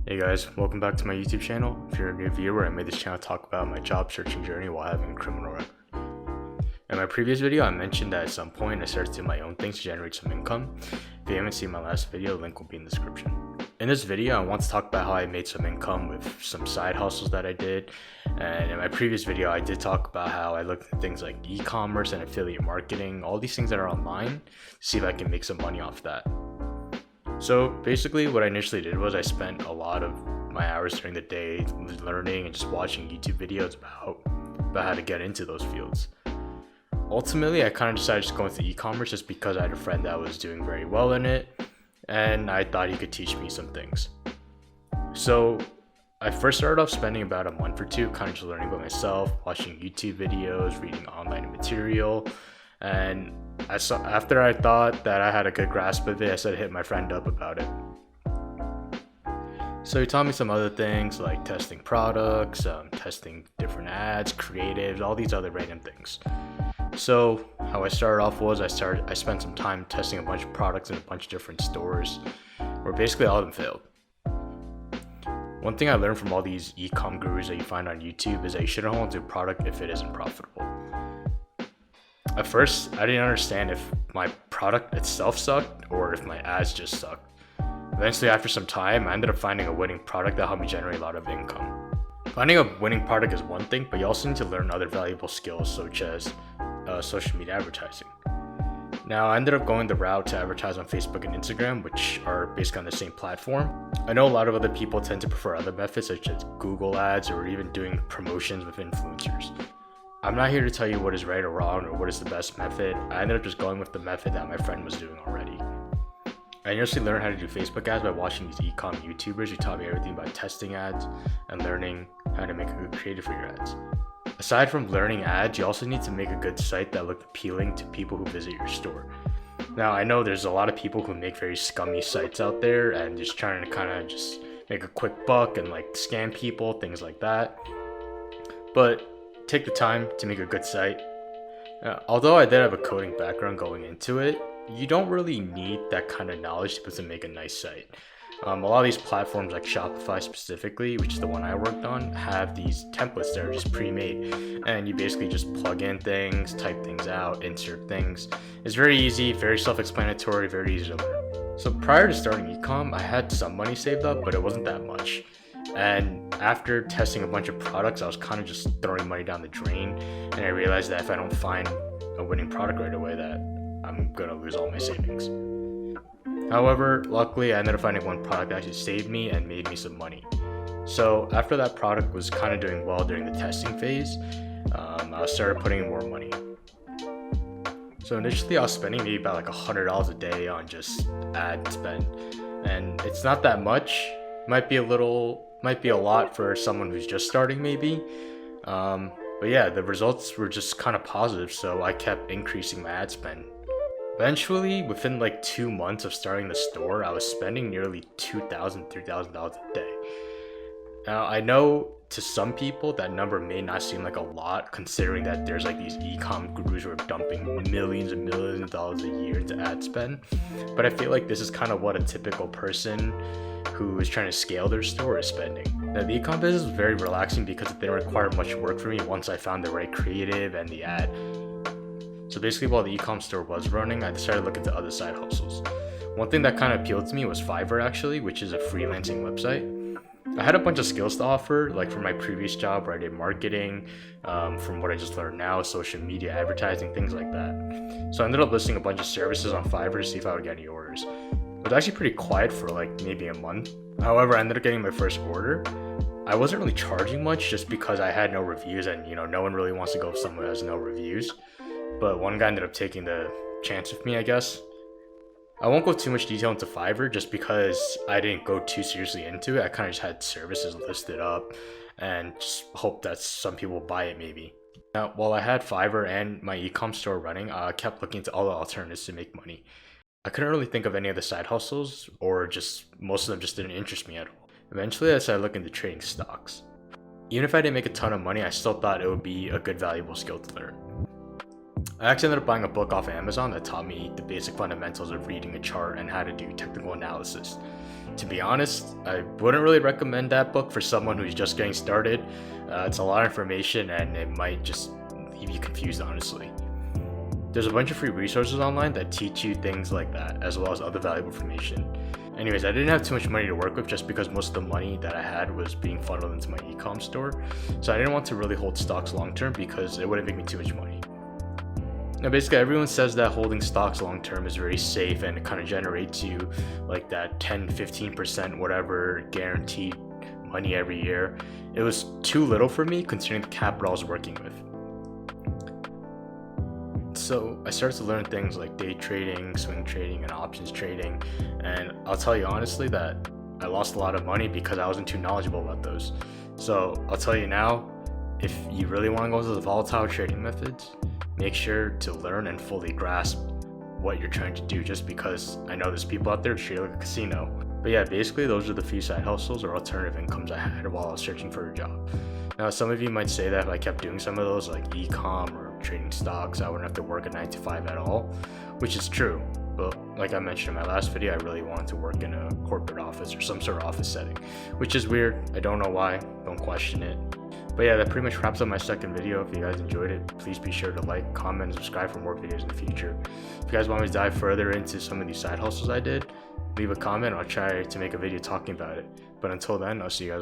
Hey guys, welcome back to my YouTube channel. If you're a new viewer, I made this channel to talk about my job searching journey while having a criminal record. In my previous video, I mentioned that at some point I started to do my own things to generate some income. If you haven't seen my last video, the link will be in the description. In this video, I want to talk about how I made some income with some side hustles that I did. And in my previous video, I did talk about how I looked at things like e-commerce and affiliate marketing, all these things that are online, to see if I can make some money off that. So basically what I initially did was I spent a lot of my hours during the day learning and just watching YouTube videos about how to get into those fields. Ultimately, I kind of decided to go into e-commerce just because I had a friend that was doing very well in it and I thought he could teach me some things. So I first started off spending about a month or two kind of just learning about myself, watching YouTube videos, reading online material, and after I thought that I had a good grasp of it, I started to hit my friend up about it. So he taught me some other things like testing products, testing different ads, creatives, all these other random things. So how I started off was I spent some time testing a bunch of products in a bunch of different stores where basically all of them failed. One thing I learned from all these e-comm gurus that you find on YouTube is that you shouldn't hold onto a product if it isn't profitable. At first, I didn't understand if my product itself sucked or if my ads just sucked. Eventually, after some time, I ended up finding a winning product that helped me generate a lot of income. Finding a winning product is one thing, but you also need to learn other valuable skills such as social media advertising. Now, I ended up going the route to advertise on Facebook and Instagram, which are basically on the same platform. I know a lot of other people tend to prefer other methods such as Google ads or even doing promotions with influencers. I'm not here to tell you what is right or wrong or what is the best method. I ended up just going with the method that my friend was doing already. I initially learned how to do Facebook ads by watching these e-comm YouTubers who taught me everything about testing ads and learning how to make a good creative for your ads. Aside from learning ads, you also need to make a good site that looked appealing to people who visit your store. Now, I know there's a lot of people who make very scummy sites out there and just trying to kind of just make a quick buck and like scam people, things like that. But take the time to make a good site. Although I did have a coding background going into it, you don't really need that kind of knowledge to make a nice site. A lot of these platforms like Shopify specifically, which is the one I worked on, have these templates that are just pre-made and you basically just plug in things, type things out, insert things. It's very easy, very self-explanatory, very easy to learn. So prior to starting e-comm, I had some money saved up, but it wasn't that much. And after testing a bunch of products, I was kind of just throwing money down the drain, and I realized that if I don't find a winning product right away, that I'm gonna lose all my savings. However, luckily I ended up finding one product that actually saved me and made me some money. So after that product was kind of doing well during the testing phase, I started putting in more money. So initially I was spending maybe about like $100 a day on just ad spend, and it's not that much. Might be a lot for someone who's just starting maybe. But yeah, the results were just kind of positive, so I kept increasing my ad spend. Eventually, within like 2 months of starting the store, I was spending nearly $2,000, $3,000 a day. Now, I know to some people that number may not seem like a lot considering that there's like these e-comm gurus who are dumping millions and millions of dollars a year into ad spend, but I feel like this is kind of what a typical person who is trying to scale their store is spending. Now, the e-comm business was very relaxing because it didn't require much work for me once I found the right creative and the ad. So basically while the e-comm store was running, I decided to look into other side hustles. One thing that kind of appealed to me was Fiverr actually, which is a freelancing website. I had a bunch of skills to offer, like from my previous job where I did marketing, from what I just learned now, social media advertising, things like that. So I ended up listing a bunch of services on Fiverr to see if I would get any orders. It was actually pretty quiet for like maybe a month. However, I ended up getting my first order. I wasn't really charging much just because I had no reviews and no one really wants to go somewhere that has no reviews. But one guy ended up taking the chance with me, I guess. I won't go too much detail into Fiverr just because I didn't go too seriously into it. I kind of just had services listed up and just hope that some people buy it maybe. Now, while I had Fiverr and my e-comm store running, I kept looking into all the alternatives to make money. I couldn't really think of any of the side hustles, or just most of them just didn't interest me at all. Eventually, I started looking into trading stocks. Even if I didn't make a ton of money, I still thought it would be a good valuable skill to learn. I actually ended up buying a book off Amazon that taught me the basic fundamentals of reading a chart and how to do technical analysis. To be honest, I wouldn't really recommend that book for someone who's just getting started. It's a lot of information and it might just leave you confused, honestly. There's a bunch of free resources online that teach you things like that, as well as other valuable information. Anyways, I didn't have too much money to work with just because most of the money that I had was being funneled into my e-comm store. So I didn't want to really hold stocks long term because it wouldn't make me too much money. Now basically everyone says that holding stocks long term is very safe and it kind of generates you like that 10-15% whatever guaranteed money every year. It was too little for me considering the capital I was working with. So I started to learn things like day trading, swing trading, and options trading, and I'll tell you honestly that I lost a lot of money because I wasn't too knowledgeable about those. So I'll tell you now, if you really want to go into the volatile trading methods, make sure to learn and fully grasp what you're trying to do, just because I know there's people out there who treat it like a casino. But yeah, basically those are the few side hustles or alternative incomes I had while I was searching for a job. Now some of you might say that if I kept doing some of those like e-comm or trading stocks, I wouldn't have to work a 9 to 5 at all, which is true. But like I mentioned in my last video, I really wanted to work in a corporate office or some sort of office setting, which is weird. I don't know why, don't question it. But yeah, that pretty much wraps up my second video. If you guys enjoyed it, please be sure to like, comment, and subscribe for more videos in the future. If you guys want me to dive further into some of these side hustles I did, leave a comment. I'll try to make a video talking about it. But until then, I'll see you guys